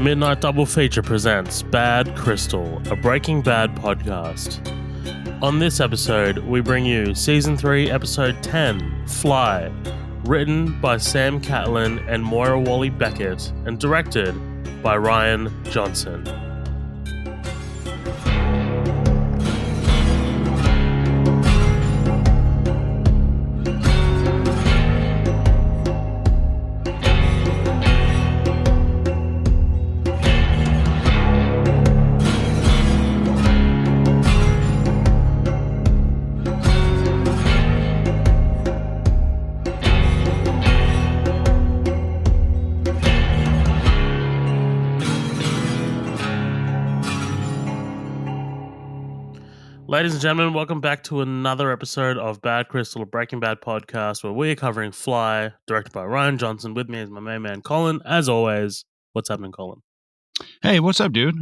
Midnight Double Feature presents Bad Crystal, a Breaking Bad podcast. On this episode, we bring you Season 3, Episode 10, Fly, written by Sam Catlin and Moira Wally-Beckett, and directed by Ryan Johnson. Ladies and gentlemen, welcome back to another episode of Bad Crystal, a Breaking Bad podcast, where we're covering Fly, directed by Ryan Johnson. With me is my main man, Colin. As always, what's happening, Colin? Hey, what's up, dude?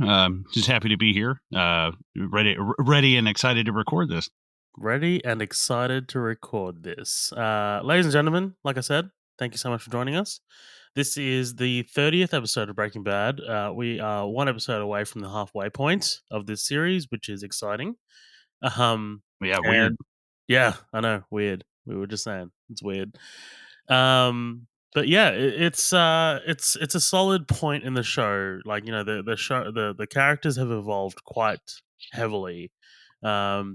Just happy to be here. Ready and excited to record this. Ready and excited to record this. Ladies and gentlemen, like I said, thank you so much for joining us. This is the 30th episode of Breaking Bad. We are one episode away from the halfway point of this series, which is exciting. Weird. Yeah, I know, weird. We were just saying it's weird. But yeah, it's a solid point in the show. Like, you know, the show, the characters have evolved quite heavily. They're in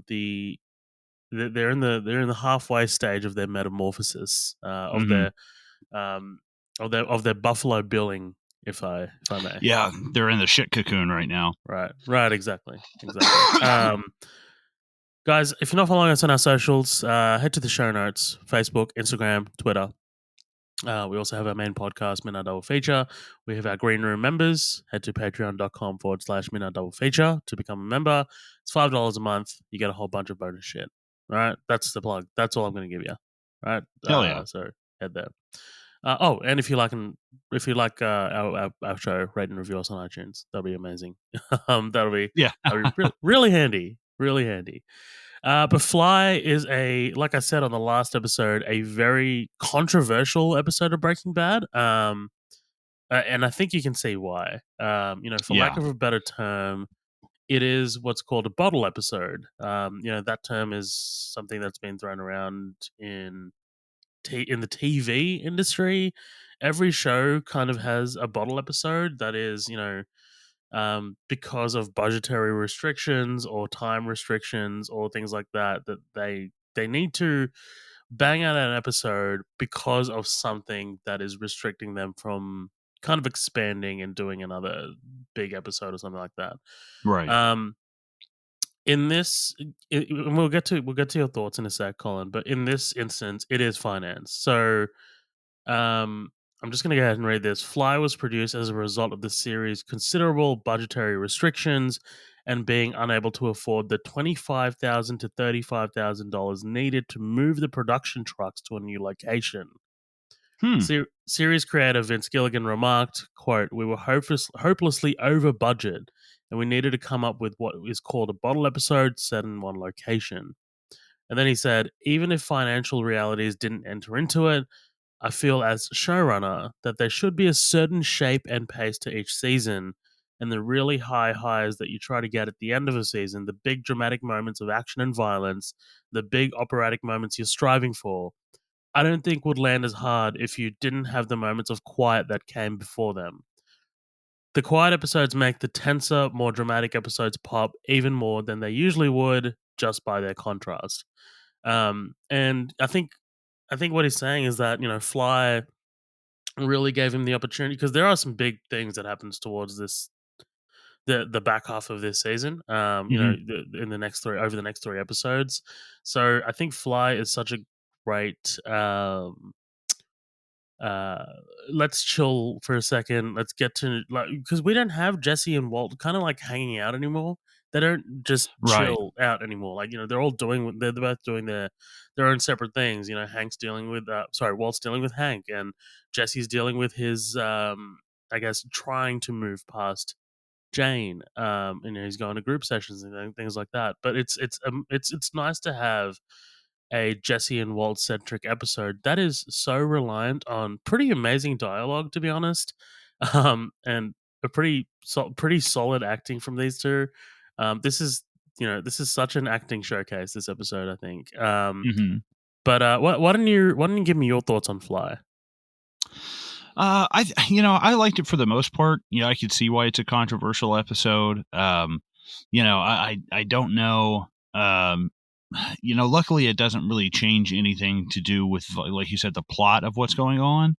the halfway stage of their metamorphosis, of their Buffalo Billing, if I may. Yeah, they're in the shit cocoon right now. Right, exactly. Guys, if you're not following us on our socials, head to the show notes: Facebook, Instagram, Twitter. We also have our main podcast, Midnight Double Feature. We have our Green Room members. Head to patreon.com/Midnight Double Feature to become a member. It's $5 a month. You get a whole bunch of bonus shit. All right, that's the plug. That's all I'm going to give you. All right, hell yeah. So head there. And if you like our show, rate and review us on iTunes. That'll be amazing. that'll be really handy. Really handy. But Fly is like I said on the last episode, a very controversial episode of Breaking Bad. And I think you can see why. For lack of a better term, it is what's called a bottle episode. That term is something that's been thrown around in the TV industry. Every show kind of has a bottle episode that is, because of budgetary restrictions or time restrictions or things like that they need to bang out an episode because of something that is restricting them from kind of expanding and doing another big episode or something like that. Right. In this, and we'll get to your thoughts in a sec, Colin. But in this instance, it is finance. So, I'm just going to go ahead and read this. Fly was produced as a result of the series' considerable budgetary restrictions and being unable to afford the $25,000 to $35,000 needed to move the production trucks to a new location. Series creator Vince Gilligan remarked, quote, "We were hopelessly over budget, and we needed to come up with what is called a bottle episode set in one location." And then he said, "Even if financial realities didn't enter into it, I feel as showrunner that there should be a certain shape and pace to each season, and the really high highs that you try to get at the end of a season, the big dramatic moments of action and violence, the big operatic moments you're striving for, I don't think would land as hard if you didn't have the moments of quiet that came before them. The quiet episodes make the tenser, more dramatic episodes pop even more than they usually would just by their contrast." And I think what he's saying is that, Fly really gave him the opportunity, because there are some big things that happens towards the back half of this season. In the next over the next three episodes. So I think Fly is such a great. Let's chill for a second. Let's get to, like, because we don't have Jesse and Walt kind of like hanging out anymore. They don't just chill out anymore. Like, they're all they're both doing their own separate things. Hank's dealing with Walt's dealing with Hank, and Jesse's dealing with his I guess trying to move past Jane. He's going to group sessions and things like that. But it's nice to have a Jesse and Walt centric episode that is so reliant on pretty amazing dialogue, to be honest. And pretty solid acting from these two. This is this is such an acting showcase. This episode, I think. Mhm. But why don't you give me your thoughts on Fly? I liked it for the most part. I could see why it's a controversial episode. I don't know. Luckily it doesn't really change anything to do with, like you said, the plot of what's going on.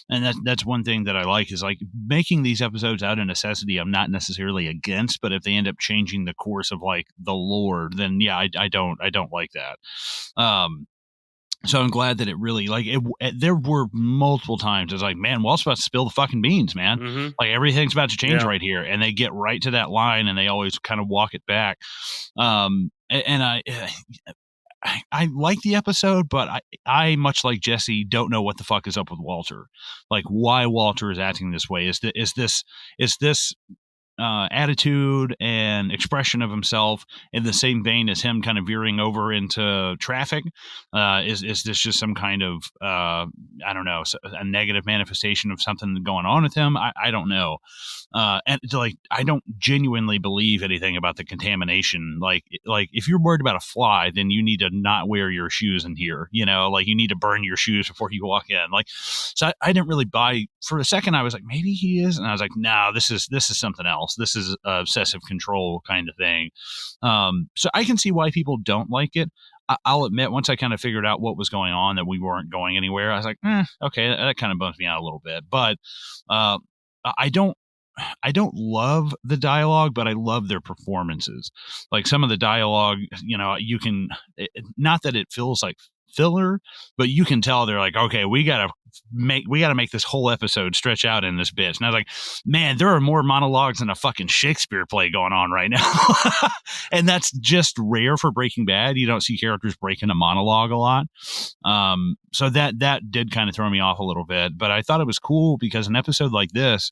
And that's one thing that I like, is like making these episodes out of necessity. I'm not necessarily against, but if they end up changing the course of like the lore, then yeah, I don't like that. Um, so I'm glad that it really, like, there were multiple times it's like, man, Walt's about to spill the fucking beans, man. Mm-hmm. Like everything's about to change Yeah. right here, and they get right to that line, and they always kind of walk it back. And I like the episode, but I much like Jesse don't know what the fuck is up with Walter. Like why Walter is acting this way. Is this attitude and expression of himself in the same vein as him kind of veering over into traffic? Is this just some kind of I don't know, a negative manifestation of something going on with him? I don't know. And like I don't genuinely believe anything about the contamination. Like if you're worried about a fly, then you need to not wear your shoes in here. Like you need to burn your shoes before you walk in. Like, so I didn't really buy. For a second, I was like, maybe he is, and I was like, no, this is something else. This is obsessive control kind of thing. So I can see why people don't like it. I'll admit, once I kind of figured out what was going on, that we weren't going anywhere, I was like, okay, that kind of bums me out a little bit. But uh, I don't. I don't love the dialogue, but I love their performances. Like some of the dialogue, you can, not that it feels like filler, but you can tell they're like, okay, we gotta make this whole episode stretch out in this bitch. And I was like, man, there are more monologues than a fucking Shakespeare play going on right now. And that's just rare for Breaking Bad. You don't see characters breaking a monologue a lot. So that did kind of throw me off a little bit, but I thought it was cool because an episode like this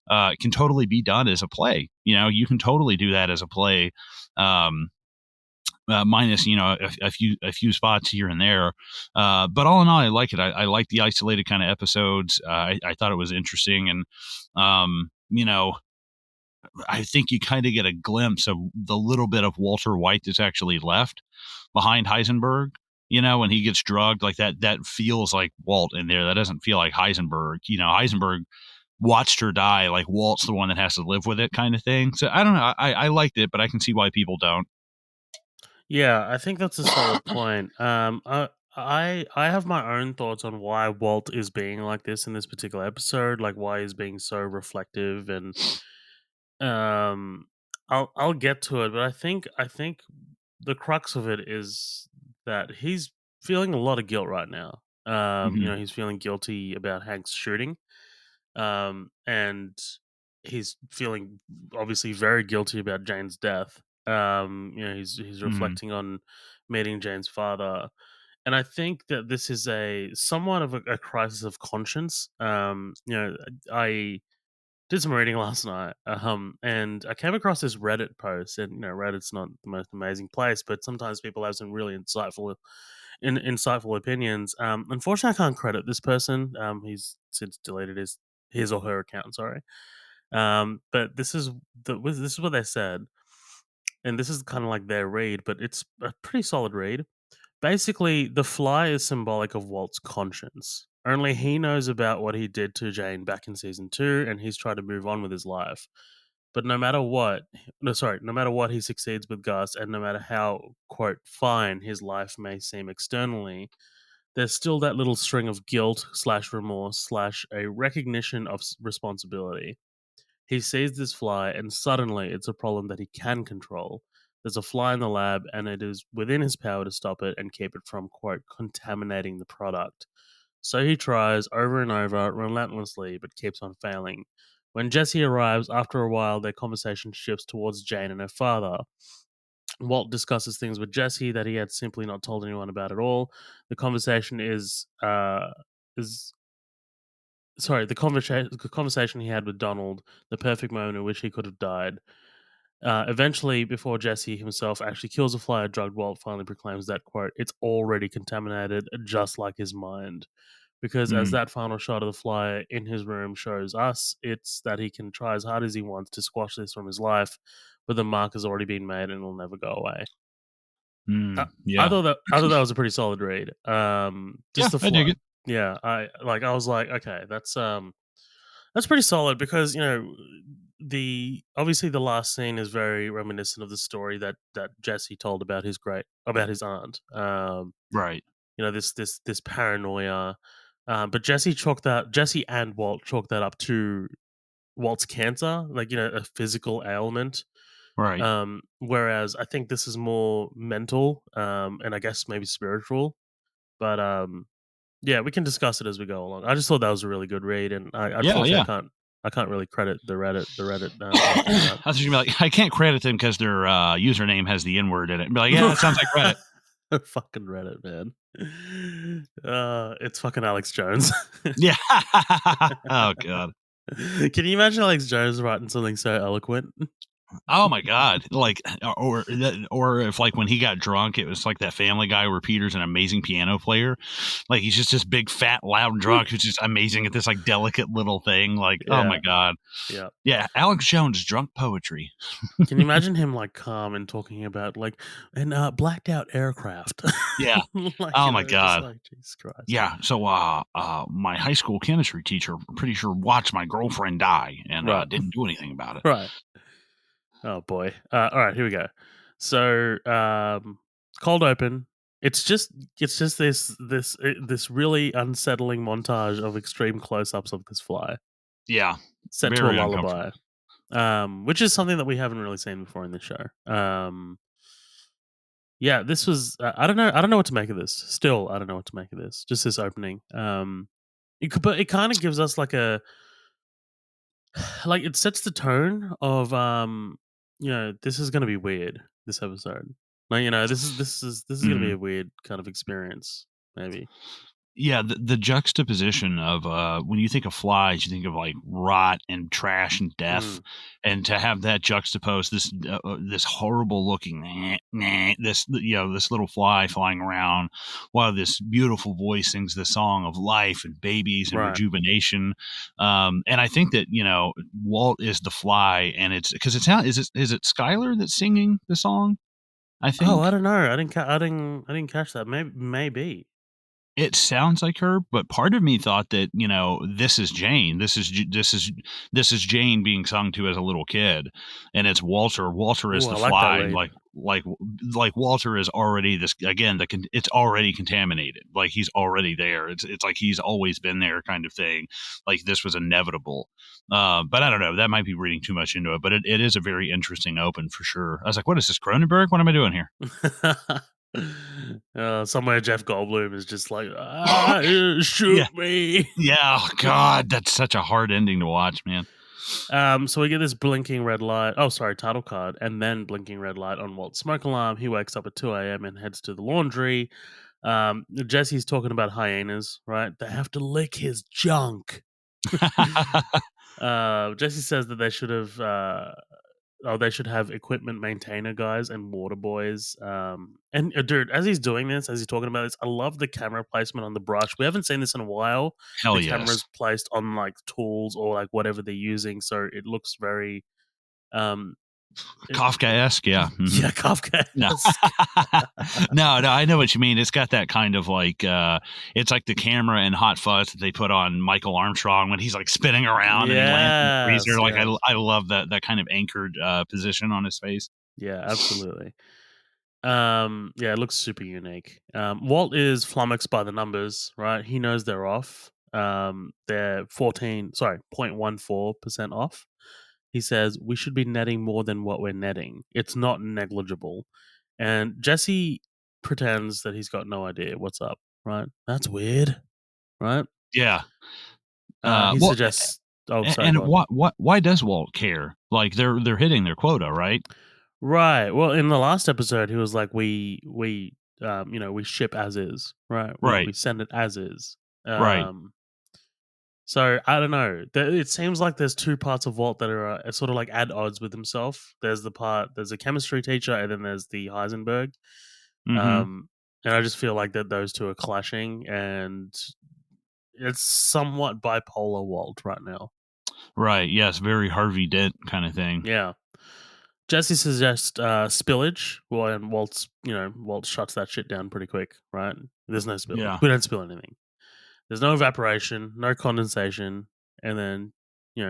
can totally be done as a play. You can totally do that as a play, um, minus a few spots here and there. But all in all, I like it. I like the isolated kind of episodes. I thought it was interesting, and um, you know, I think you kind of get a glimpse of the little bit of Walter White that's actually left behind Heisenberg. When he gets drugged, like that feels like Walt in there. That doesn't feel like Heisenberg. Heisenberg watched her die. Like Walt's the one that has to live with it, kind of thing. So I don't know. I liked it, but I can see why people don't. Yeah, I think that's a solid point. I have my own thoughts on why Walt is being like this in this particular episode, like why he's being so reflective, and um, I'll get to it, but I think the crux of it is that he's feeling a lot of guilt right now. Hmm. He's feeling guilty about Hank's shooting, and he's feeling obviously very guilty about Jane's death. He's Hmm. reflecting on meeting Jane's father, and I think that this is a somewhat of a crisis of conscience. I did some reading last night, and I came across this Reddit post, and Reddit's not the most amazing place, but sometimes people have some really insightful opinions. Unfortunately, I can't credit this person. He's since deleted his or her account. Sorry. But this is what they said, and this is kind of like their read, but it's a pretty solid read. Basically, the fly is symbolic of Walt's conscience. Only he knows about what he did to Jane back in season 2, and he's tried to move on with his life. But no matter what, no, sorry, no matter what he succeeds with Gus, and no matter how, quote, fine his life may seem externally, there's still that little string of guilt slash remorse slash a recognition of responsibility. He sees this fly, and suddenly it's a problem that he can control. There's a fly in the lab, and it is within his power to stop it and keep it from, quote, contaminating the product. So he tries over and over, relentlessly, but keeps on failing. When Jesse arrives, after a while, their conversation shifts towards Jane and her father. Walt discusses things with Jesse that he had simply not told anyone about at all. The conversation is the conversation he had with Donald, the perfect moment in which he could have died. Eventually, before Jesse himself actually kills a fly, drugged Walt finally proclaims that, quote, it's already contaminated, just like his mind. because as Mm, that final shot of the fly in his room shows us, it's that he can try as hard as he wants to squash this from his life, but the mark has already been made and it'll never go away. Uh, yeah. I thought that was a pretty solid read. Yeah, Just the I dig fly. it. Yeah, I was like, okay, that's pretty solid because the obviously the last scene is very reminiscent of the story that Jesse told about his aunt. Right, This paranoia. But Jesse and Walt chalked that up to Walt's cancer, like a physical ailment. right. Whereas I think this is more mental, and I guess maybe spiritual. But yeah, we can discuss it as we go along. I just thought that was a really good read, and Yeah, unfortunately yeah. I can't really credit the Reddit author for I was just gonna be like, I can't credit them because their username has the N word in it. And be like, yeah, it sounds like Reddit. that. Fucking Reddit, man. It's fucking Alex Jones. Yeah. Oh god. Can you imagine Alex Jones writing something so eloquent? Oh my god! Like, or if like when he got drunk, it was like that Family Guy where Peter's an amazing piano player. Like he's just this big, fat, loud drunk who's just amazing at this like delicate little thing. Like, oh my Yeah, god, yeah. yeah, Alex Jones drunk poetry. Can you imagine him like calm and talking about like and blacked out aircraft? Yeah. Like, Oh my just god. like Jesus Christ. Yeah. So, my high school chemistry teacher, I'm pretty sure, watched my girlfriend die and Right. didn't do anything about it. Right. Oh boy. All right, here we go. So, cold open. It's just this really unsettling montage of extreme close-ups of this fly Yeah. set to a Very lullaby. uncomfortable. Which is something that we haven't really seen before in this show. Yeah, this was I don't know what to make of this. Still, I don't know what to make of this. Just this opening. But it kind of gives us like a like it sets the tone of this is going to be weird this episode. Like this is going to be Mhm. a weird kind of experience maybe. Yeah, the juxtaposition of, when you think of flies, you think of, like, rot and trash and death, Mm, and to have that juxtaposed, this horrible looking this little fly flying around while this beautiful voice sings the song of life and babies and right. rejuvenation, and I think that, Walt is the fly, and it's 'cause it's not is it Skylar that's singing the song, I Oh, I think? don't know. I didn't catch that. Maybe. It sounds like her, but part of me thought that, this is Jane. This is Jane being sung to as a little kid, and it's Walter. Walter is Oh, the I like that fly, read. like Walter is already this again. It's already contaminated. Like he's already there. It's like he's always been there, kind of thing. Like this was inevitable. But I don't know. That might be reading too much into it. But it is a very interesting open for sure. I was like, what is this Cronenberg? What am I doing here? Somewhere Jeff Goldblum is just like, Yeah, shoot me. yeah. Oh, God, that's such a hard ending to watch, man. So we get this blinking red light. Oh, sorry, title card, and then blinking red light on Walt's smoke alarm. He wakes up at 2 a.m. and heads to the laundry. Jesse's talking about hyenas, right? They have to lick his junk. Jesse says that they should have. They should have equipment maintainer guys and water boys. And dude, as he's doing this, as he's talking about this, I love the camera placement on the brush. We haven't seen this in a while. Hell The yes. camera's placed on like tools or like whatever they're using, so it looks very um, it, Kafka-esque, yeah. Mhm. yeah, No. Kafka-esque. No, I know what you mean. It's got that kind of like, it's like the camera in Hot Fuzz that they put on Michael Armstrong when he's like spinning around and he lands in the Yes, freezer. Like yes, I love that kind of anchored position on his face. yeah, absolutely. Yeah, it looks super unique. Walt is flummoxed by the numbers, right? He knows they're off. They're 0.14% off. He says we should be netting more than what we're netting. It's not negligible. And Jesse pretends that he's got no idea what's up, right? That's weird, right? Yeah. He Well, suggests oh, sorry, and go on. why does Walt care? Like they're hitting their quota, right? Right. Well, in the last episode, he was like, we ship as is, right? We Right. send it as is. Right. Um, so I don't know. It seems like there's two parts of Walt that are sort of like at odds with himself. There's a chemistry teacher, and then there's the Heisenberg. Mhm. Um, and I just feel like that those two are clashing, and it's somewhat bipolar Walt right now. Right. Yes. Very Harvey Dent kind of thing. Yeah. Jesse suggests spillage. Well, and Walt shuts that shit down pretty quick, right? There's no spillage. Yeah. We don't spill anything. There's no evaporation, no condensation, and then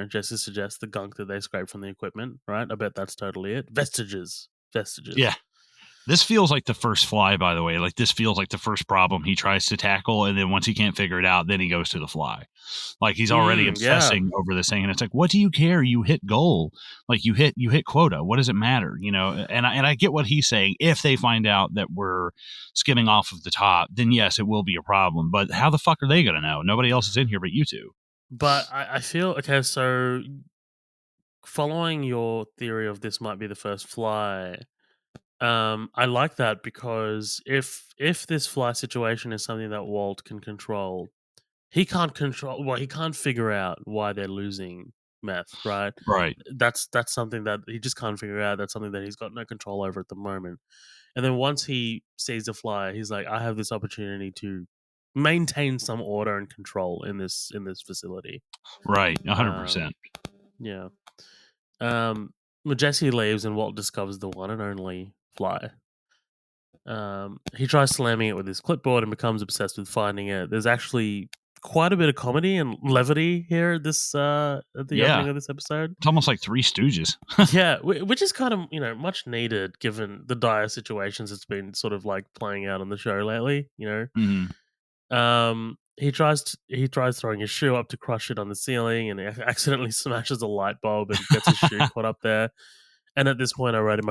Jesse suggests the gunk that they scrape from the equipment, right? I bet that's totally it. Vestiges, Yeah. vestiges. This feels like the first fly, by the way. Like this feels like the first problem he tries to tackle, and then once he can't figure it out, then he goes to the fly. Like he's already Yeah, obsessing over this thing, and it's like, what do you care? You hit goal, like you hit quota. What does it matter? You know. And I get what he's saying. If they find out that we're skimming off of the top, then yes, it will be a problem. But how the fuck are they going to know? Nobody else is in here but you two. but I feel okay. So following your theory of this might be the first fly, I like that because if this fly situation is something that Walt can control, he can't control. Well, he can't figure out why they're losing meth, right? Right. That's something that he just can't figure out. That's something that he's got no control over at the moment. And then once he sees the fly, he's like, I have this opportunity to maintain some order and control in this facility. Right. Um, 100%. yeah. When Jesse leaves and Walt discovers the one and only fly, he tries slamming it with his clipboard and becomes obsessed with finding it. There's actually quite a bit of comedy and levity here at the Yeah. opening of this episode. It's almost like Three Stooges. Yeah, which is kind of much needed given the dire situations it's been sort of like playing out on the show lately. Mhm. He tries throwing his shoe up to crush it on the ceiling, and he accidentally smashes a light bulb and gets his shoe caught up there. And at this point, I wrote in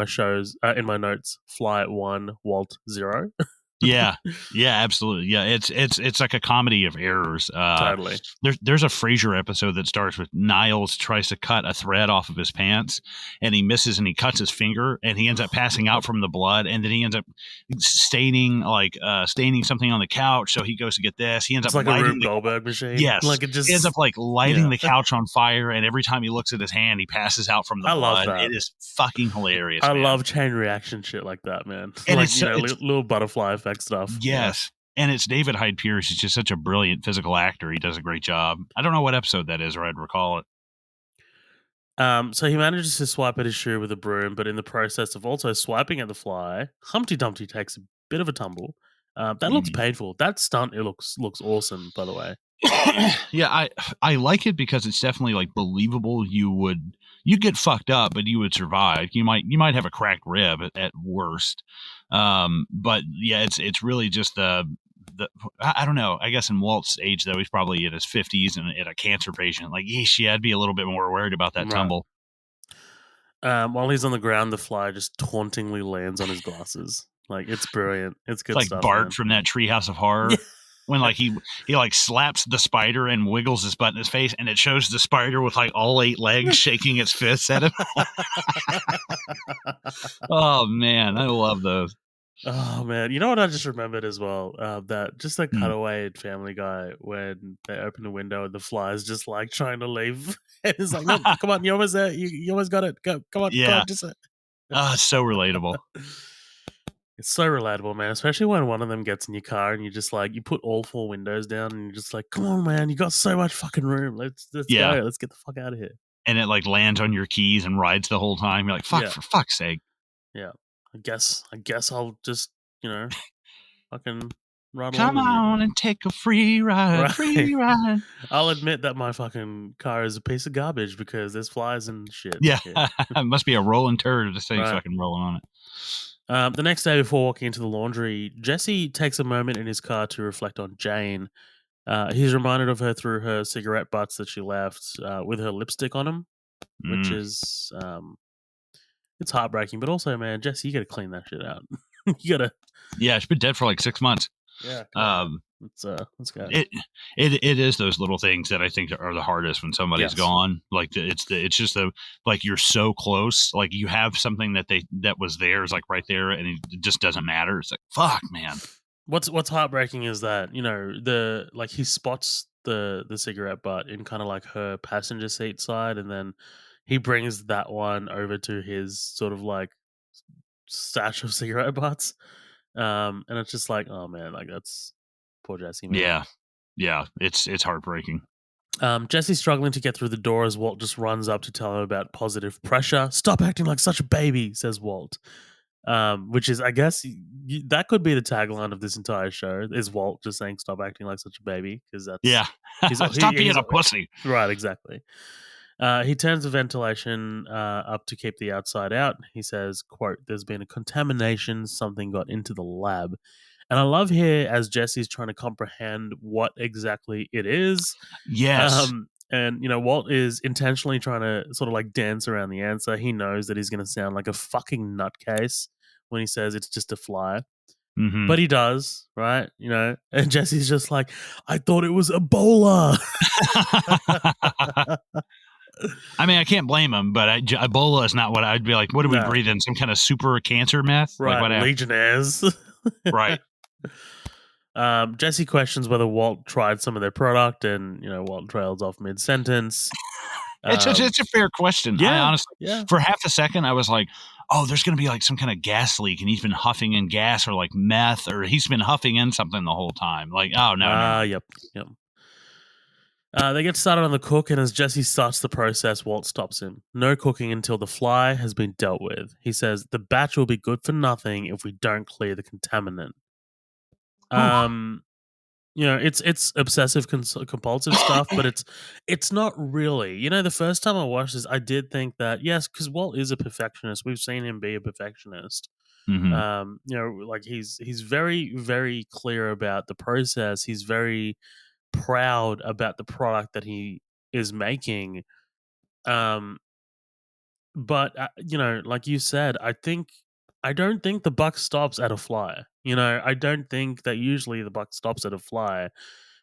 my notes, fly at 1, Walt 0. Yeah. Yeah, absolutely. Yeah, it's like a comedy of errors. Totally. There's a Frasier episode that starts with Niles tries to cut a thread off of his pants, and he misses and he cuts his finger, and he ends up passing out from the blood, and then he ends up staining something on the couch. So he goes to get this. He ends It's up like a lighting Rube the Goldberg machine. yes. Like it He ends up just, like lighting yeah. the couch on fire, and every time he looks at his hand, he passes out from the I love blood. that. It is fucking hilarious, I man. love chain reaction shit like that, man. And Like, it's little butterfly effect stuff. Yeah. yes. And it's David Hyde Pierce. He's just such a brilliant physical actor. He does a great job. I don't know what episode that is, or I'd recall it. So he manages to swipe at his shoe with a broom, but in the process of also swiping at the fly, Humpty Dumpty takes a bit of a tumble. That looks Mhm. painful. That stunt, it looks awesome, by the way. Yeah, I like it because it's definitely like believable. You get fucked up, but you would survive. You might have a cracked rib at worst. But yeah, it's really just I don't know. I guess in Walt's age though, he's probably in his 50s and a cancer patient. Like, yeesh, yeah, I'd be a little bit more worried about that Right. tumble. While he's on the ground, the fly just tauntingly lands on his glasses. Like, it's brilliant. It's It's good like stuff, Bart man. from that Treehouse of Horror. When like he like slaps the spider and wiggles his butt in his face, and it shows the spider with like all 8 legs shaking its fists at him. Oh man, I love those. Oh man, you know what I just remembered as well? That just a Hmm. cutaway in Family Guy when they open the window and the fly's just like trying to leave, and it's like, nope, come on, you almost there, you almost got it, go, come Yeah, on, just. it's so relatable. It's so relatable, man. Especially when one of them gets in your car and you just like you put all 4 windows down and you're just like, come on, man, you got so much fucking room. Let's Yeah, go. Let's get the fuck out of here. and it like lands on your keys and rides the whole time. You're like, fuck, Yeah, for fuck's sake. yeah. I guess I'll just fucking ride along Come with you. on and take a free ride, Right. free ride. I'll admit that my fucking car is a piece of garbage because there's flies and shit Yeah, here. it must be a rolling turd to say Right. fucking rolling on it. The next day before walking into the laundry, Jesse takes a moment in his car to reflect on Jane. He's reminded of her through her cigarette butts that she left with her lipstick on them, which Mm. is it's heartbreaking. But also, man, Jesse, you got to clean that shit out. You got to, Yeah, it's been dead for like 6 months. yeah, come on, man. Um, Let's go. it is those little things that I think are the hardest when somebody's Yes. gone. Like it's just like you're so close. Like you have something that was theirs, like right there, and it just doesn't matter. It's like fuck, man. What's heartbreaking is that the like he spots the cigarette butt in kind of like her passenger seat side, and then he brings that one over to his sort of like stash of cigarette butts, and it's just like, oh man, like that's poor Jesse, man. Yeah, Yeah, it's heartbreaking. Jesse's struggling to get through the door as Walt just runs up to tell him about positive pressure. Stop acting like such a baby, says Walt. Which is, I guess, that could be the tagline of this entire show: is Walt just saying "Stop acting like such a baby," because that's Yeah. Stop being he's a pussy. right, exactly. He turns the ventilation up to keep the outside out. He says, "quote There's been a contamination. Something got into the lab." And I love here as Jesse's trying to comprehend what exactly it is. Yes. And Walt is intentionally trying to sort of like dance around the answer. He knows that he's going to sound like a fucking nutcase when he says it's just a fly, Mhm. but he does, right? And Jesse's just like, I thought it was Ebola. I mean, I can't blame him, but Ebola is not what I'd be like. What do we No, breathe in? Some kind of super cancer meth? Like right? what happened? Legionnaires. Right. Jesse questions whether Walt tried some of their product, and Walt trails off mid sentence. It's a fair question. I Yeah, honestly, yeah. for half a second, I was like, "Oh, there's going to be like some kind of gas leak, and he's been huffing in gas or like meth, or he's been huffing in something the whole time." Like, oh no, never mind. Yep, yep. They get started on the cook, and as Jesse starts the process, Walt stops him. No cooking until the fly has been dealt with. He says the batch will be good for nothing if we don't clear the contaminant. Whew. Um, it's obsessive compulsive stuff, but it's not really. The first time I watched this, I did think that yes, because Walt is a perfectionist. We've seen him be a perfectionist. Mhm. Like he's very very clear about the process. He's very proud about the product that he is making. Um, but like you said, I don't think the buck stops at a fly. I don't think that usually the buck stops at a fly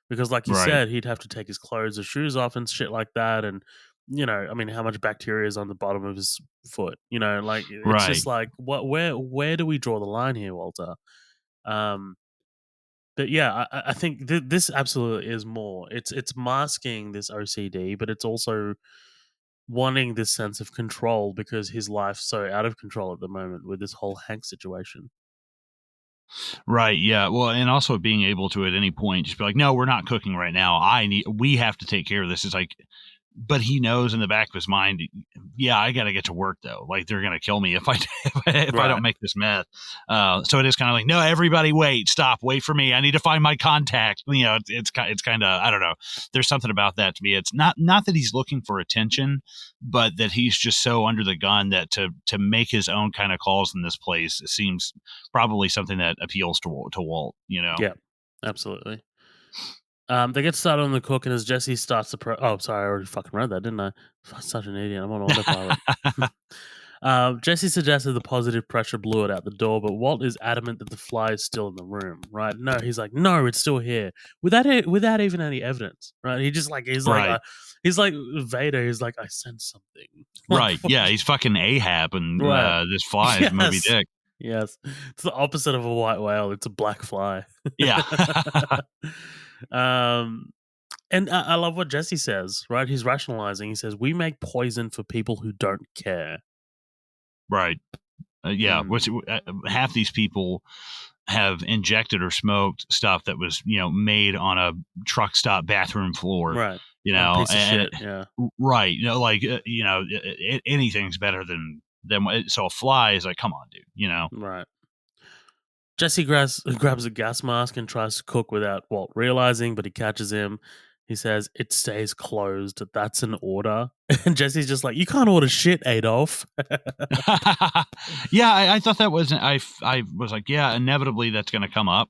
because, like you Right. said, he'd have to take his clothes or shoes off and shit like that. And I mean, how much bacteria is on the bottom of his foot? Like it's Right. just like where do we draw the line here, Walter? Um, but yeah, I think this absolutely is more. It's masking this OCD, but it's also wanting this sense of control because his life's so out of control at the moment with this whole Hank situation. Right. Yeah. Well, and also being able to at any point just be like, no, we're not cooking right now. We have to take care of this. It's like, but he knows in the back of his mind, yeah, I got to get to work though. Like they're gonna kill me if I if I don't Right. make this meth. So it is kind of like, no, everybody, wait, stop, wait for me. I need to find my contact. It's kind of, I don't know. There's something about that to me. It's not that he's looking for attention, but that he's just so under the gun that to make his own kind of calls in this place seems probably something that appeals to Walt. Yeah. Absolutely. They get started on the cook, and as Jesse starts the oh, sorry, I already fucking read that, didn't I? Such an idiot. I'm on autopilot. Jesse suggested the positive pressure blew it out the door, but Walt is adamant that the fly is still in the room. Right? No, he's like, no, it's still here, without even any evidence. Right? Right. He's like Vader. He's like, I sense something. Like, Right. Yeah. He's fucking Ahab, and right? this fly is Moby Yes, Dick. yes. It's the opposite of a white whale. It's a black fly. Yeah. um, and I love what Jesse says. Right? He's rationalizing. He says, "We make poison for people who don't care." Right. Yeah. Mm, Which half these people have injected or smoked stuff that was, made on a truck stop bathroom floor, right. On a piece of and shit. Yeah. right. Like, anything's better than so a fly is like, come on, dude. Right. Jesse grabs a gas mask and tries to cook without Walt realizing, but he catches him. He says, "It stays closed. That's an order." And Jesse's just like, "You can't order shit, Adolf." Yeah, I thought that was I was like, yeah, inevitably that's going to come up.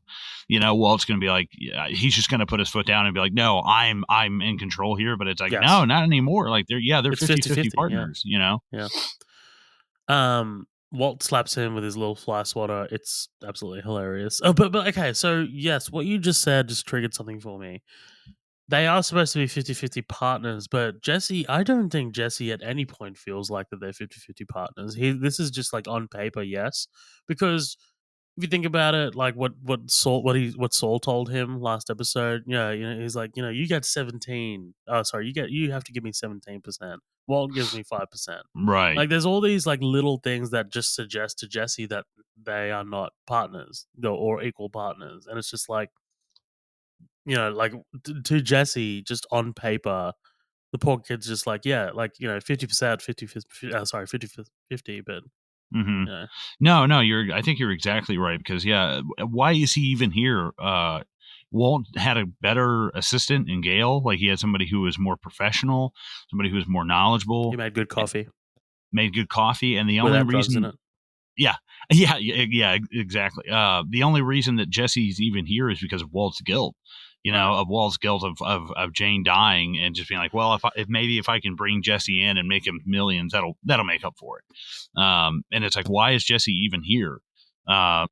Walt's going to be like, yeah, he's just going to put his foot down and be like, no, I'm in control here. But it's like, Yes. no, not anymore. Like they're It's 50-50 50-50. Yeah. partners. Yeah. Walt slaps him with his little fly swatter. It's absolutely hilarious. Oh, but okay, so yes, what you just said just triggered something for me. They are supposed to be 50-50 partners, but Jesse, I don't think Jesse at any point feels like that they're 50-50 partners. This is just like on paper, yes. Because if you think about it, like what Saul told him last episode, yeah, he's like, you get 17. Oh, sorry, you have to give me 17%. Walt gives me 5%. Right. Like there's all these like little things that just suggest to Jesse that they are not partners or equal partners. And it's just like like to Jesse, just on paper, the poor kid's just like, yeah, like 50%, 50, 50 sorry, 50, 50, but Hmm. you know, No, I think you're exactly right because yeah, why is he even here? Walt had a better assistant in Gale. Like he had somebody who was more professional, somebody who was more he knowledgeable, made good eh, coffee made good coffee, and the only without drugs in reason it. yeah, yeah, exactly. The only reason that Jesse's even here is because of Walt's guilt. You know, Right. of Walt's guilt of Jane dying, and just being like, well, if maybe if I can bring Jesse in and make him millions, that'll make up for it. And it's like, why is Jesse even here?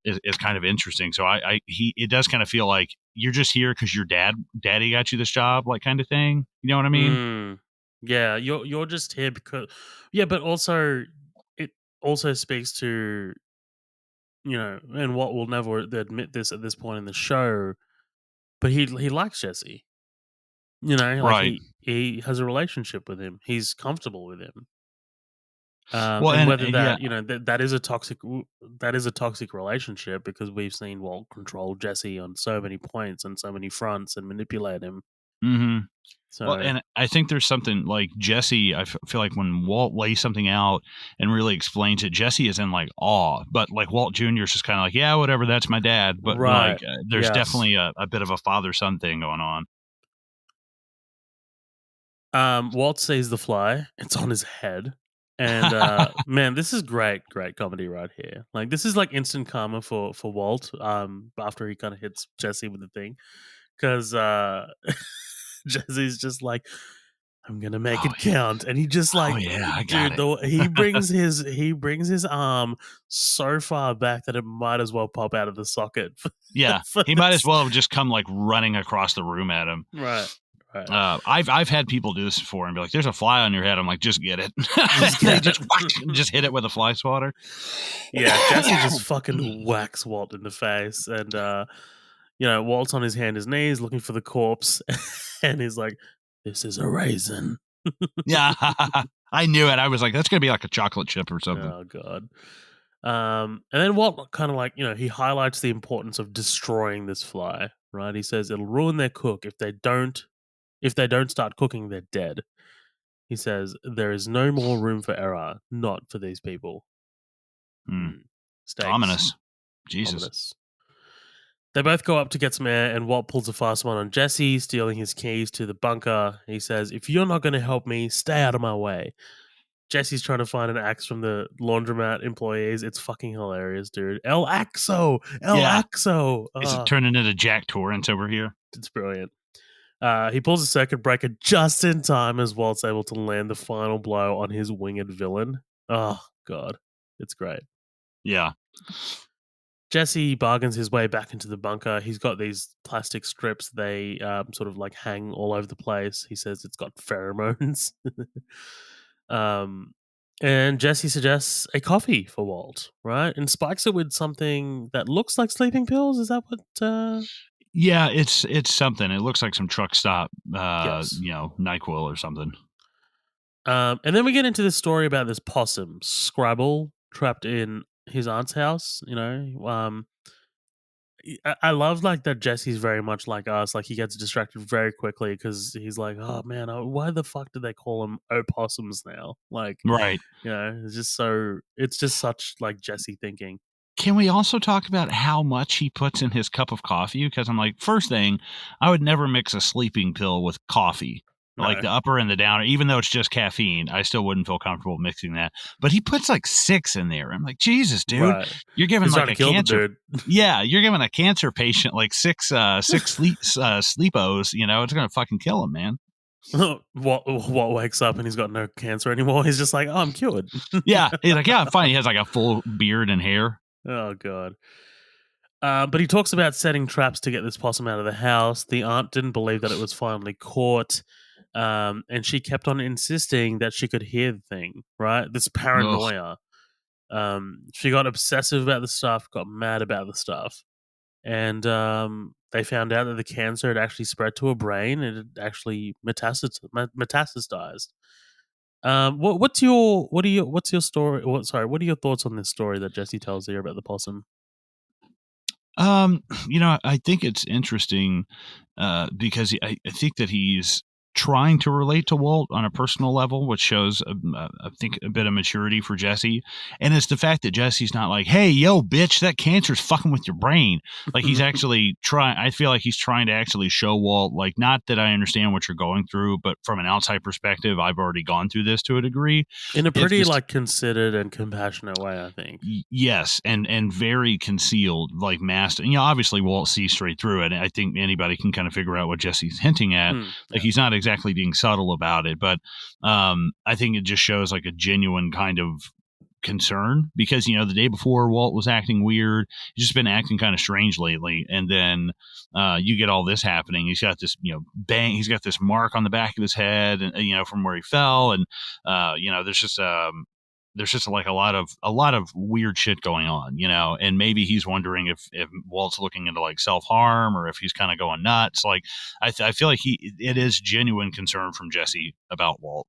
Is kind of interesting. So it does kind of feel like you're just here because your daddy got you this job, like kind of thing. You know what I mean? Mm. Yeah, you're just here because yeah, but also it also speaks to and what will never admit this at this point in the show, but he likes Jesse. Like Right. he has a relationship with him. He's comfortable with him. Well, And whether and yeah. that that is a toxic relationship because we've seen Walt control Jesse on so many points and so many fronts and manipulate him. Hmm. Well, So and I think there's something like Jesse. Feel like when Walt lays something out and really explains it, Jesse is in like awe. But like Walt Jr. is just kind of like, yeah, whatever, that's my dad. But right, like, there's yes. definitely a bit of a father son thing going on. Walt sees the fly. It's on his head. And man, this is great comedy right here. Like this is like instant karma for Walt. After he kind of hits Jesse with the thing, because Jesse's just like, I'm gonna make Oh it count, and he just oh like, yeah, I got dude, it. he brings his arm so far back that it might as well pop out of the socket for, Yeah, for he might as this. well have just come like running across the room at him. Right, right. I've had people do this before and be like, "There's a fly on your head." I'm like, "Just get it." Just And they get it. just just hit it with a fly swatter. Yeah, Jesse just fucking whacks Walt in the face, and Walt's on his hand, his knees, looking for the corpse, and he's like, "This is a raisin." Yeah, I knew it. I was like, "That's gonna be like a chocolate chip or something." Oh god. And then Walt kind of like he highlights the importance of destroying this fly. Right? He says it'll ruin their cook if they don't start cooking, they're dead. He says there is no more room for error, not for these people. Hmm. Mm. Stakes, Ominous. Jesus. ominous. They both go up to get some air, and Walt pulls a fast one on Jesse, stealing his keys to the bunker. He says, "If you're not going to help me, stay out of my way." Jesse's trying to find an axe from the laundromat employees. It's fucking hilarious, dude. El Axo! El Yeah. Axo! Is it Oh, turning into Jack Torrance over here? it's brilliant. He pulls a circuit breaker just in time as Walt's able to land the final blow on his winged villain. Oh, God. It's great. Yeah. Jesse bargains his way back into the bunker. He's got these plastic strips. They sort of like hang all over the place. He says it's got pheromones. um, and Jesse suggests a coffee for Walt, right? And spikes it with something that looks like sleeping pills. Is that what? Yeah, it's something. It looks like some truck stop, Yes. NyQuil or something. And then we get into this story about this possum, Scrabble, trapped in his aunt's house. I love like that Jesse's very much like us. Like he gets distracted very quickly because he's like, "Oh man, why the fuck did they call them opossums now?" Like, Right. it's just such like Jesse thinking. Can we also talk about how much he puts in his cup of coffee? Because I'm like, first thing, I would never mix a sleeping pill with coffee. Like No, the upper and the downer, even though it's just caffeine, I still wouldn't feel comfortable mixing that. But he puts like 6 in there. I'm like, Jesus, dude, right? you're giving He's trying like to a kill the cancer. dude. Yeah, you're giving a cancer patient like six sleepos. It's gonna fucking kill him, man. What wakes up and he's got no cancer anymore. He's just like, "Oh, I'm cured." Yeah, he's like, yeah, I'm fine. He has like a full beard and hair. Oh god. But he talks about setting traps to get this possum out of the house. The aunt didn't believe that it was finally caught, and she kept on insisting that she could hear the thing. Right, this Ugh. paranoia. She got obsessive about the stuff, got mad about the stuff, and they found out that the cancer had actually spread to her brain and it actually metastasized. What's your story? What are your thoughts on this story that Jesse tells here about the possum? I think it's interesting because I think that he's trying to relate to Walt on a personal level, which shows, I think, a bit of maturity for Jesse. And it's the fact that Jesse's not like, "Hey, yo, bitch, that cancer's fucking with your brain." Like he's actually trying. I feel like he's trying to actually show Walt, like, not that I understand what you're going through, but from an outside perspective, I've already gone through this to a degree. In a If pretty this like considered and compassionate way, I think. Yes, and very concealed, like masked. Obviously Walt sees straight through it. And I think anybody can kind of figure out what Jesse's hinting at. Like Yeah. he's not exactly being subtle about it, but I think it just shows like a genuine kind of concern because the day before Walt was acting weird. He's just been acting kind of strange lately, and then you get all this happening. He's got this bang. He's got this mark on the back of his head, and from where he fell, and there's just like a lot of weird shit going on, and maybe he's wondering if Walt's looking into like self-harm or if he's kind of going nuts. Like I feel like it is genuine concern from Jesse about Walt.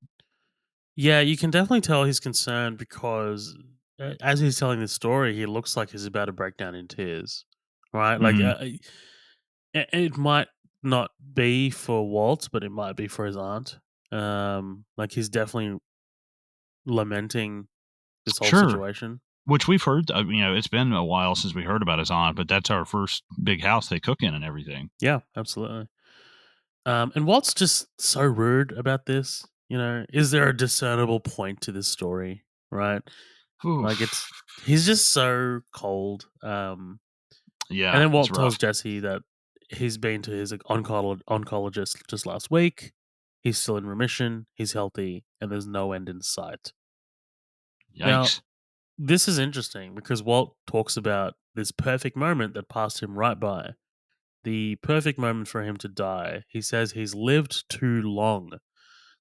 Yeah, you can definitely tell he's concerned because as he's telling the story, he looks like he's about to break down in tears, right? Like, Hmm. it might not be for Walt, but it might be for his aunt. Like he's definitely lamenting this whole Sure. situation. Which we've heard, it's been a while since we heard about his aunt, but that's our first big house they cook in and everything. Yeah, absolutely. And Walt's just so rude about this. Is there a discernible point to this story? Right? Like Oof. he's just so cold. And Yeah, then it's Walt tells rough. Jesse that he's been to his oncologist just last week. He's still in remission. He's healthy, and there's no end in sight. Now, Yikes. this is interesting because Walt talks about this perfect moment that passed him right by. The perfect moment for him to die. He says he's lived too long.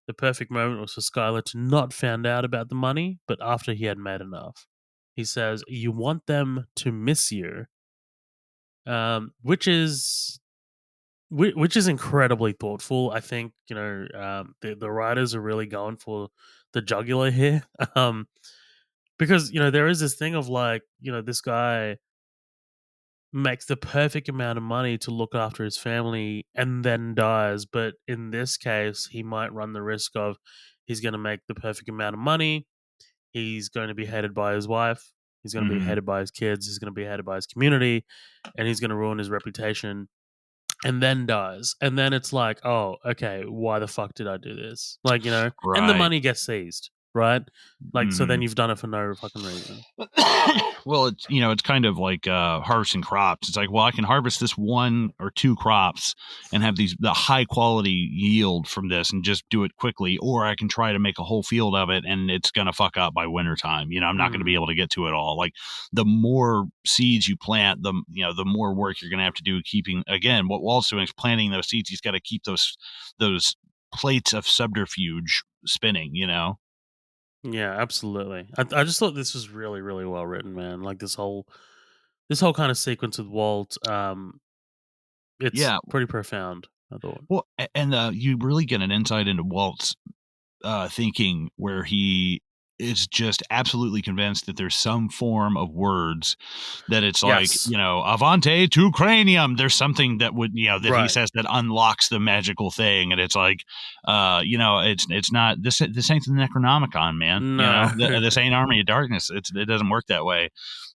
The perfect moment was for Skylar to not find out about the money, but after he had made enough. He says, "You want them to miss you," which is which is incredibly thoughtful. I think the writers are really going for the jugular here, because there is this thing of like this guy makes the perfect amount of money to look after his family and then dies. But in this case, he might run the risk of he's going to make the perfect amount of money. He's going to be hated by his wife. He's going to be Hmm. hated by his kids. He's going to be hated by his community, and he's going to ruin his reputation. And then dies. And then it's like, oh, okay, why the fuck did I do this? Like, and the Right. money gets seized, right? Like, so then Hmm. you've done it for no fucking reason. Well, it's kind of like harvesting crops. It's like, well, I can harvest this one or two crops and have the high quality yield from this and just do it quickly, or I can try to make a whole field of it and it's gonna fuck up by wintertime. I'm not gonna be Mm, able to get to it all. Like the more seeds you plant, the more work you're gonna have to do keeping, again, what Walt's doing is planting those seeds. He's got to keep those plates of subterfuge spinning. yeah, absolutely. I just thought this was really, really well written, man. Like this whole kind of sequence with Walt, it's Yeah. pretty profound, I thought. Well, and you really get an insight into Walt's thinking where he is just absolutely convinced that there's some form of words that it's like, Yes. avante to cranium. There's something that would, that he Right. says that unlocks the magical thing. And it's like, it's not this ain't the Necronomicon, man. No. This ain't Army of Darkness. It doesn't work that way.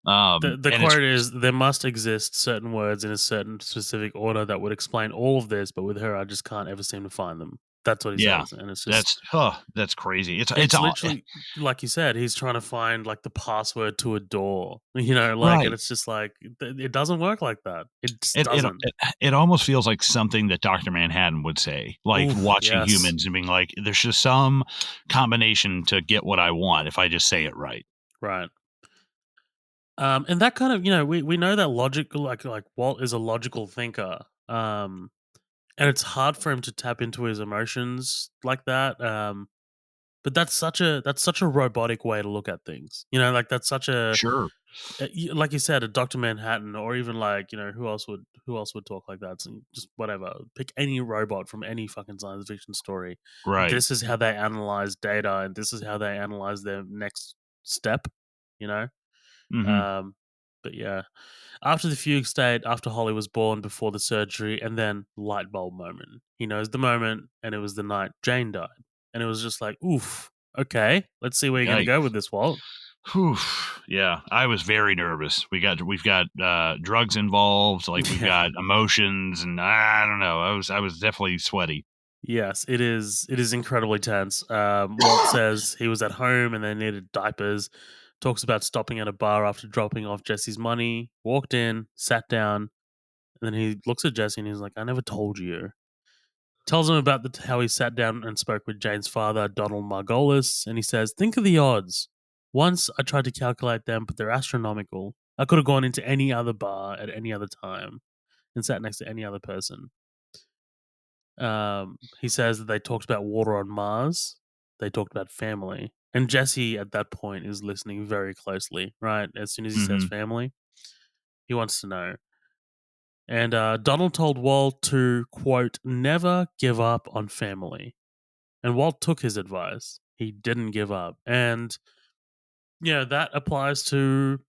The And it's quote is there must exist certain words in a certain specific order that would explain all of this, but with her I just can't ever seem to find them. That's what he yeah, says. And that's crazy. It's it's all literally like you said, he's trying to find like the password to a door, like, and right. it's just like it doesn't work like that. It just It it doesn't. it almost feels like something that Doctor Manhattan would say, like Oof, watching yes. humans and being like, "There's just some combination to get what I want if I just say it right." Right. And that kind of, we know that logic, like Walt is a logical thinker. And it's hard for him to tap into his emotions like that. But that's such a robotic way to look at things. Like that's such Sure. like you said, a Doctor Manhattan, or even like who else would talk like that? So just whatever, pick any robot from any fucking science fiction story. Right. This is how they analyze data, and this is how they analyze their next step. You know, Mhm. um, But yeah, after the fugue state, after Holly was born, before the surgery, and then light bulb moment. He knows the moment, and it was the night Jane died. And it was just like, oof, okay, let's see where you're going to Yikes. go with this, Walt. Whew. Yeah, I was very nervous. We've got drugs involved, like we've Yeah. got emotions, and I don't know. I was definitely sweaty. Yes, it is. It is incredibly tense. Walt says he was at home and they needed diapers. Talks about stopping at a bar after dropping off Jesse's money. Walked in, sat down, and then he looks at Jesse and he's like, "I never told you." Tells him about how he sat down and spoke with Jane's father, Donald Margolis, and he says, "Think of the odds. Once I tried to calculate them, but they're astronomical. I could have gone into any other bar at any other time and sat next to any other person." He says that they talked about water on Mars. They talked about family. And Jesse at that point is listening very closely, right? As soon as he says Hmm. family, he wants to know. And Donald told Walt to, quote, never give up on family. And Walt took his advice. He didn't give up. And, yeah, that applies to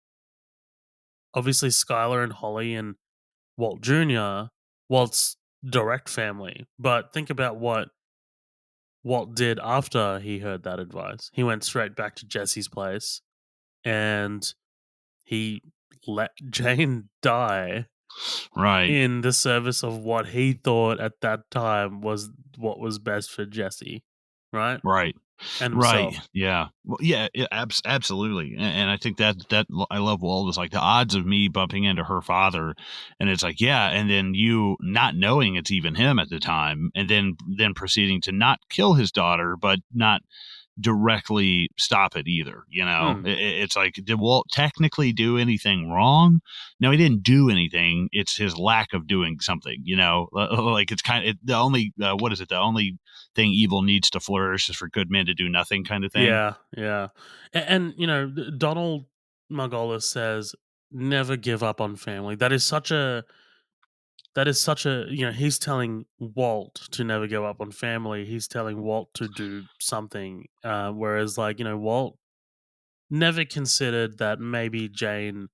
obviously Skylar and Holly and Walt Jr., Walt's direct family. But think about what Walt did after he heard that advice. He went straight back to Jesse's place and he let Jane die Right. in the service of what he thought at that time was what was best for Jesse, right? Right. And Right. himself. Yeah. Well, yeah. Absolutely. And I think that I love Walt is like the odds of me bumping into her father, and it's like yeah, and then you not knowing it's even him at the time, and then proceeding to not kill his daughter, but not directly stop it either. Hmm. It's like, did Walt technically do anything wrong? No, he didn't do anything. It's his lack of doing something. Like it's kind of the only what is it? The only thing evil needs to flourish is for good men to do nothing, kind of thing. Yeah, yeah. And Donald Margolis says, never give up on family. That is such a he's telling Walt to never go up on family. He's telling Walt to do something. Whereas, like, Walt never considered that maybe Jane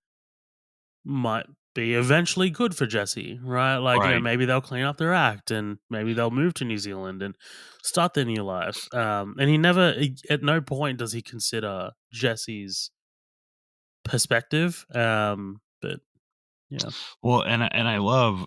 might be eventually good for Jesse, right? Like, Right. maybe they'll clean up their act and maybe they'll move to New Zealand and start their new life. And at no point does he consider Jesse's perspective. But yeah. Well, and I love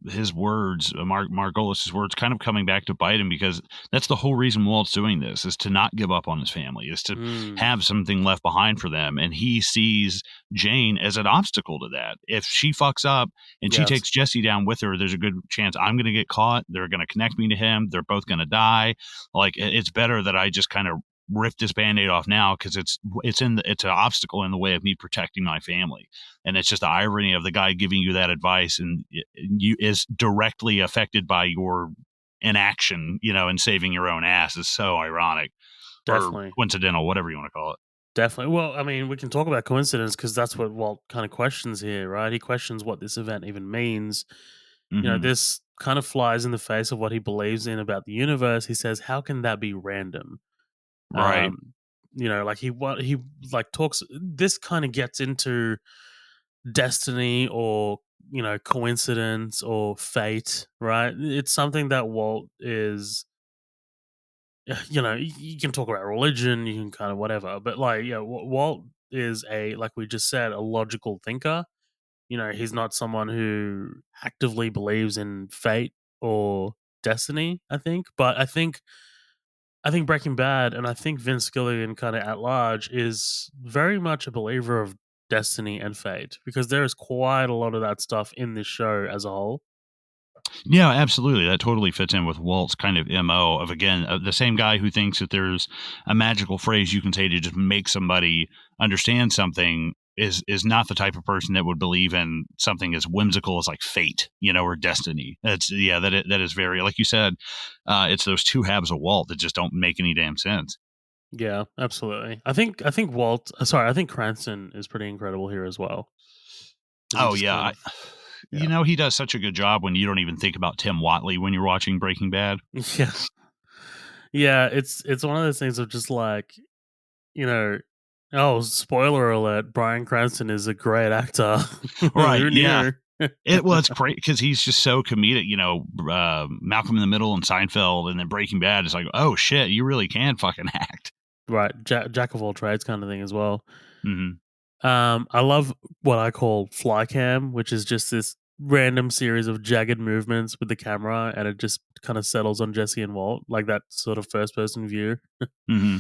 his words, Margolis's words, kind of coming back to bite him because that's the whole reason Walt's doing this is to not give up on his family, is to Mm, have something left behind for them, and he sees Jane as an obstacle to that. If she fucks up and she yes, takes Jesse down with her, there's a good chance I'm going to get caught. They're going to connect me to him. They're both going to die. Like it's better that I just kind of rip this band-aid off now because it's an obstacle in the way of me protecting my family, and it's just the irony of the guy giving you that advice and you is directly affected by your inaction, and saving your own ass is so ironic or definitely. coincidental, whatever you want to call it. Definitely. Well, I mean, we can talk about coincidence because that's what Walt kind of questions here, right? He questions what this event even means. Hmm. This kind of flies in the face of what he believes in about the universe. He says, "How can that be random?" Right. Um, like he like talks. This kind of gets into destiny or coincidence or fate, right? It's something that Walt is. You can talk about religion, you can kind of whatever, but like, Walt is like we just said, a logical thinker. He's not someone who actively believes in fate or destiny. But I think Breaking Bad, and I think Vince Gilligan, kind of at large, is very much a believer of destiny and fate because there is quite a lot of that stuff in this show as a whole. Yeah, absolutely. That totally fits in with Walt's kind of MO of, again, the same guy who thinks that there's a magical phrase you can say to just make somebody understand something is not the type of person that would believe in something as whimsical as like fate, or destiny. That's yeah, that is very, like you said, it's those two halves of Walt that just don't make any damn sense. Yeah, absolutely. I think Cranston is pretty incredible here as well. Because he Oh just yeah, kind of, yeah, he does such a good job when you don't even think about Tim Watley when you're watching Breaking Bad. yeah, yeah. It's one of those things of just like, you know, Oh, spoiler alert! Bryan Cranston is a great actor. Right? Who Yeah. knew? It's great because he's just so comedic. Malcolm in the Middle and Seinfeld, and then Breaking Bad is like, oh shit, you really can fucking act. Right, jack of all trades kind of thing as well. Hmm. I love what I call fly cam, which is just this random series of jagged movements with the camera, and it just kind of settles on Jesse and Walt, like that sort of first person view. Hmm.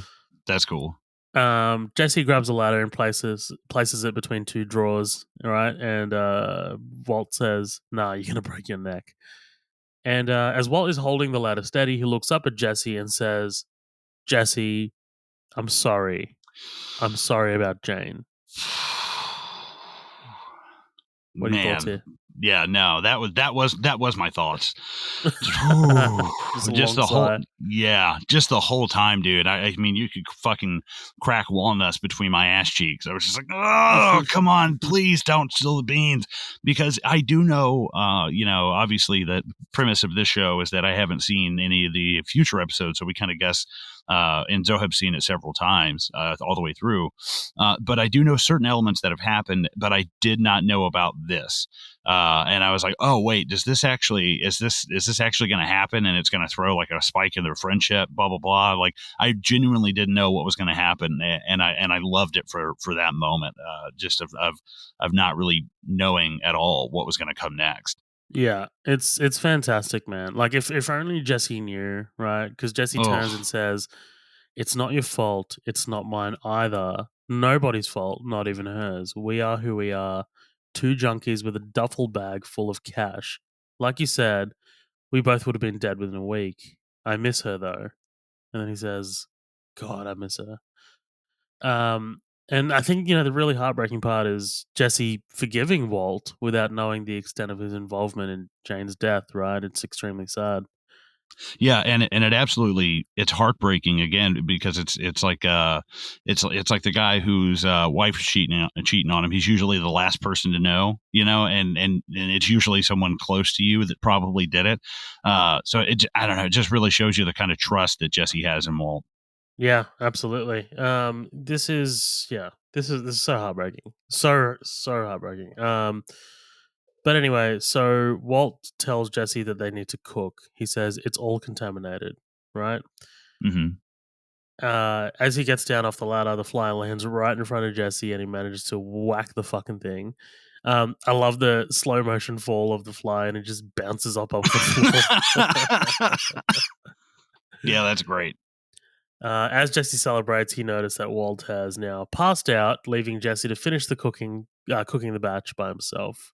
That's cool. Jesse grabs a ladder and places it between two drawers. All right, and Walt says, "Nah, you're gonna break your neck." And as Walt is holding the ladder steady, he looks up at Jesse and says, "Jesse, I'm sorry. I'm sorry about Jane." What are your thoughts Man, here? yeah, no, that was my thoughts. Whew. Just a Just long the whole sigh. yeah, just the whole time, dude. I mean, you could fucking crack walnuts between my ass cheeks. I was just like, oh, come on, please don't spill the beans, because I do know, obviously the premise of this show is that I haven't seen any of the future episodes, so we kind of guess. And Zohab's seen it several times, all the way through. But I do know certain elements that have happened, but I did not know about this. And I was like, oh wait, is this actually going to happen? And it's going to throw like a spike in their friendship, blah blah blah. Like I genuinely didn't know what was going to happen, and I loved it for that moment, just of not really knowing at all what was going to come next. Yeah, it's fantastic, man. Like if only Jesse knew, right? Because Jesse turns and Oh says, "It's not your fault. It's not mine either. Nobody's fault, not even hers. We are who we are. Two junkies with a duffel bag full of cash. Like you said, we both would have been dead within a week. I miss her though." And then he says, "God, I miss her." Um, and I think the really heartbreaking part is Jesse forgiving Walt without knowing the extent of his involvement in Jane's death. Right? It's extremely sad. yeah, and it absolutely, it's heartbreaking again, because it's like the guy whose wife is cheating on him. He's usually the last person to know, and it's usually someone close to you that probably did it. So I don't know, it just really shows you the kind of trust that Jesse has in Walt. Yeah, absolutely. This is so heartbreaking. So heartbreaking. But anyway, so Walt tells Jesse that they need to cook. He says it's all contaminated, right? Hmm. As he gets down off the ladder, the fly lands right in front of Jesse, and he manages to whack the fucking thing. I love the slow motion fall of the fly, and it just bounces up off the floor. Yeah, that's great. As Jesse celebrates, he notices that Walt has now passed out, leaving Jesse to finish the cooking the batch by himself.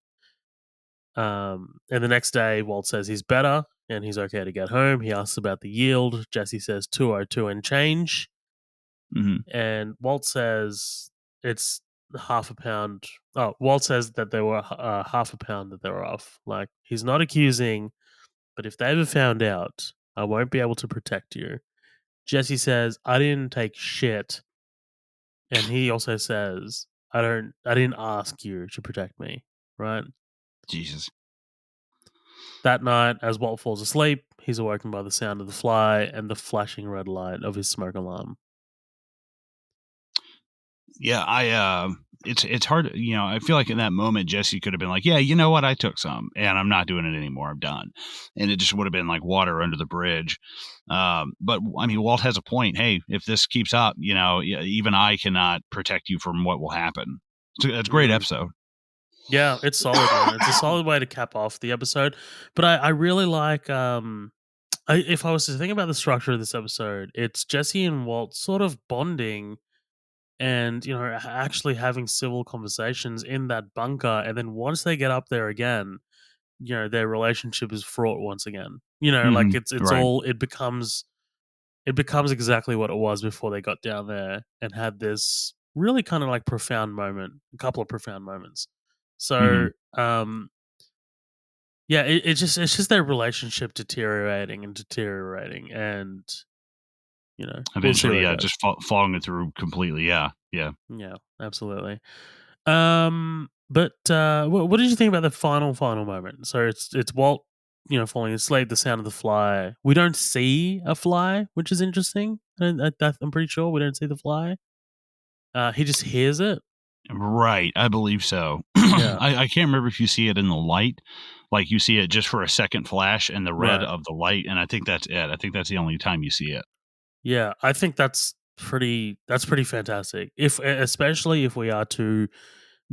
And the next day, Walt says he's better and he's okay to get home. He asks about the yield. Jesse says 202 and change. Hmm. And Walt says it's half a pound. Oh, Walt says that they were half a pound that they were off. Like, he's not accusing, but if they ever found out, I won't be able to protect you. Jesse says, I didn't take shit. And he also says, I didn't ask you to protect me. Right? Jesus. That night, as Walt falls asleep, he's awoken by the sound of the fly and the flashing red light of his smoke alarm. Yeah, it's hard, I feel like in that moment Jesse could have been like, yeah, you know what, I took some and I'm not doing it anymore, I'm done. And it just would have been like water under the bridge. But I mean, Walt has a point. Hey, if this keeps up, even I cannot protect you from what will happen. So it's a great Mm. episode. Yeah, it's solid, man. It's a solid way to cap off the episode. But I really like if I was to think about the structure of this episode, it's Jesse and Walt sort of bonding and actually having civil conversations in that bunker, and then once they get up there again, their relationship is fraught once again. Like Hmm. it's Right. all it becomes exactly what it was before they got down there and had this really kind of like profound moment, a couple of profound moments. So Hmm. yeah, it's just their relationship deteriorating and deteriorating, and we'll see Eventually, where it yeah, goes. just following it through completely. Yeah. Yeah. Yeah, absolutely. But what did you think about the final moment? So it's Walt, falling asleep. The sound of the fly. We don't see a fly, which is interesting. I'm pretty sure we don't see the fly. He just hears it. Right, I believe so. Yeah, I can't remember if you see it in the light, like, you see it just for a second flash and the red right. of the light, and I think that's it. I think that's the only time you see it. Yeah, I think that's pretty fantastic. If especially if we are to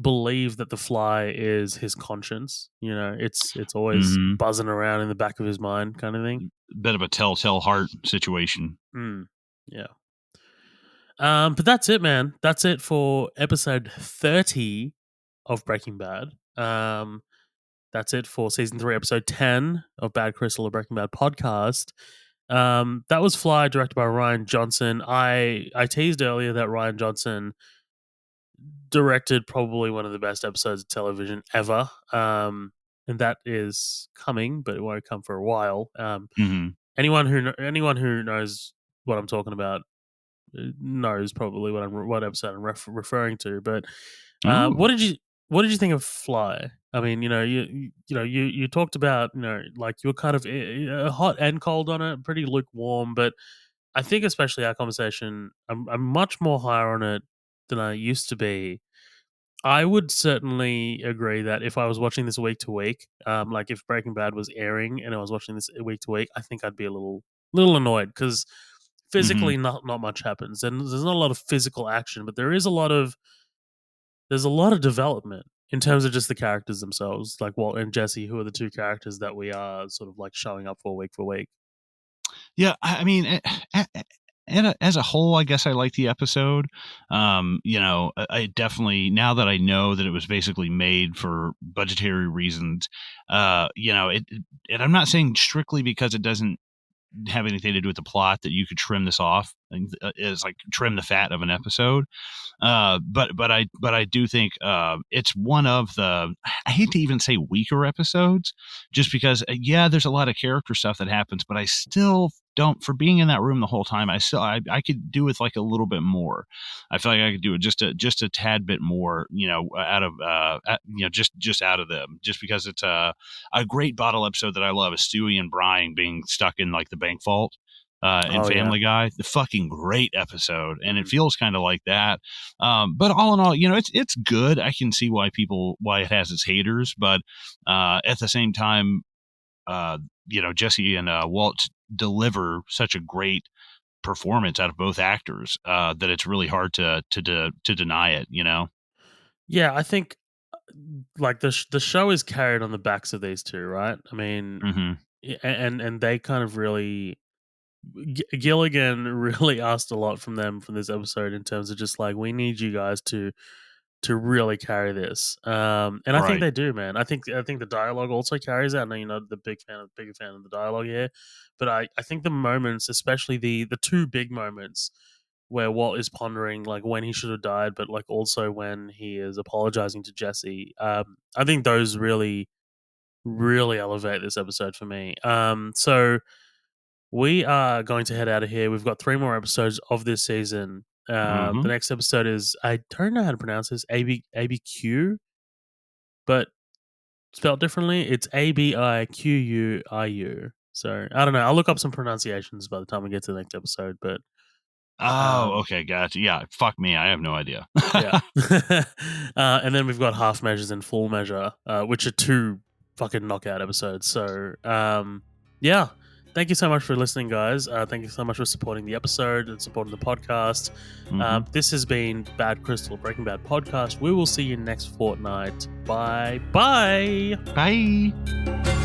believe that the fly is his conscience, you know, it's always Mhm. buzzing around in the back of his mind kind of thing. Bit of a telltale heart situation. Mm, yeah. But that's it, man. That's it for episode 30 of Breaking Bad. That's it for season 3, episode 10 of Bad Crystal, a Breaking Bad podcast. That was Fly, directed by Ryan Johnson. I teased earlier that Ryan Johnson directed probably one of the best episodes of television ever. And that is coming, but it won't come for a while. Mhm. Anyone who knows what I'm talking about knows probably what episode I'm referring to. But Ooh. what did you think of Fly? I mean, you talked about, like you were kind of hot and cold on it, pretty lukewarm. But I think especially our conversation, I'm much more higher on it than I used to be. I would certainly agree that if I was watching this week to week, like if Breaking Bad was airing and I was watching this week to week, I think I'd be a little annoyed because physically Mhm. not much happens and there's not a lot of physical action, but there's a lot of development in terms of just the characters themselves, like Walt and Jesse, who are the two characters that we are sort of like showing up for week for week. Yeah, I mean, as a whole, I guess I like the episode. I definitely, now that I know that it was basically made for budgetary reasons, and I'm not saying strictly because it doesn't have anything to do with the plot that you could trim this off and is like trim the fat of an episode. But I do think it's one of the, I hate to even say weaker episodes, just because yeah, there's a lot of character stuff that happens, but I still don't, for being in that room the whole time. I could do with like a little bit more. I feel like I could do it just a tad bit more, out of just out of them, just because it's a great bottle episode that I love is Stewie and Brian being stuck in like the bank vault in Oh yeah. Family Guy. The fucking great episode, and it Mm. feels kind of like that. But all in all, it's good. I can see why it has its haters, but at the same time, Jesse and Walt deliver such a great performance out of both actors that it's really hard to deny it. Yeah, I think like the show is carried on the backs of these two, right? I mean, Hmm. and they kind of really Gilligan really asked a lot from them from this episode in terms of just like we need you guys to really carry this. And I think Right. they do, man. I think the dialogue also carries that. I know you're not the bigger fan of the dialogue here, but I think the moments, especially the two big moments where Walt is pondering like when he should have died, but like also when he is apologizing to Jesse. I think those really elevate this episode for me. So we are going to head out of here. We've got 3 more episodes of this season. The Hmm. next episode is, I don't know how to pronounce this, ABQ, but spelled differently. It's ABIQUIU. So I don't know. I'll look up some pronunciations by the time we get to the next episode. But Oh, um, okay, gotcha. Yeah, fuck me, I have no idea. yeah. And then we've got half measures and full measure, which are 2 fucking knockout episodes. So, yeah. Thank you so much for listening, guys. Thank you so much for supporting the episode and supporting the podcast. Hmm. This has been Bad Crystal, Breaking Bad podcast. We will see you next fortnight. Bye. Bye. Bye.